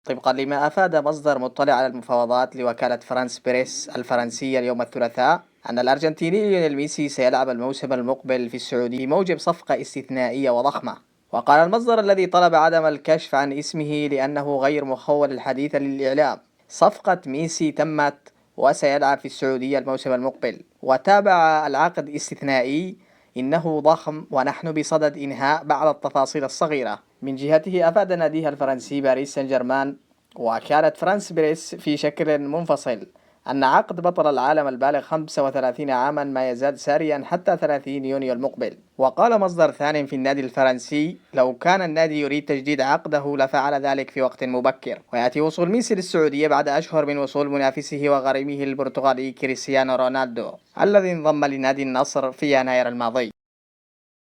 طبقا لما أفاد مصدر مطلع على المفاوضات لوكالة فرانس بريس الفرنسية اليوم الثلاثاء أن الأرجنتيني ليونيل ميسي سيلعب الموسم المقبل في السعودية بموجب صفقة استثنائية وضخمة. وقال المصدر الذي طلب عدم الكشف عن اسمه لأنه غير مخول الحديث للإعلام: صفقة ميسي تمت وسيلعب في السعودية الموسم المقبل. وتابع: العقد استثنائي، إنه ضخم ونحن بصدد إنهاء بعض التفاصيل الصغيرة. من جهته أفاد ناديها الفرنسي باريس سان جيرمان وكالة فرانس بريس في شكل منفصل أن عقد بطل العالم البالغ 35 عاما ما يزال ساريا حتى 30 يونيو المقبل. وقال مصدر ثاني في النادي الفرنسي: لو كان النادي يريد تجديد عقده لفعل ذلك في وقت مبكر. ويأتي وصول ميسي للسعودية بعد أشهر من وصول منافسه وغريمه البرتغالي كريستيانو رونالدو الذي انضم لنادي النصر في يناير الماضي.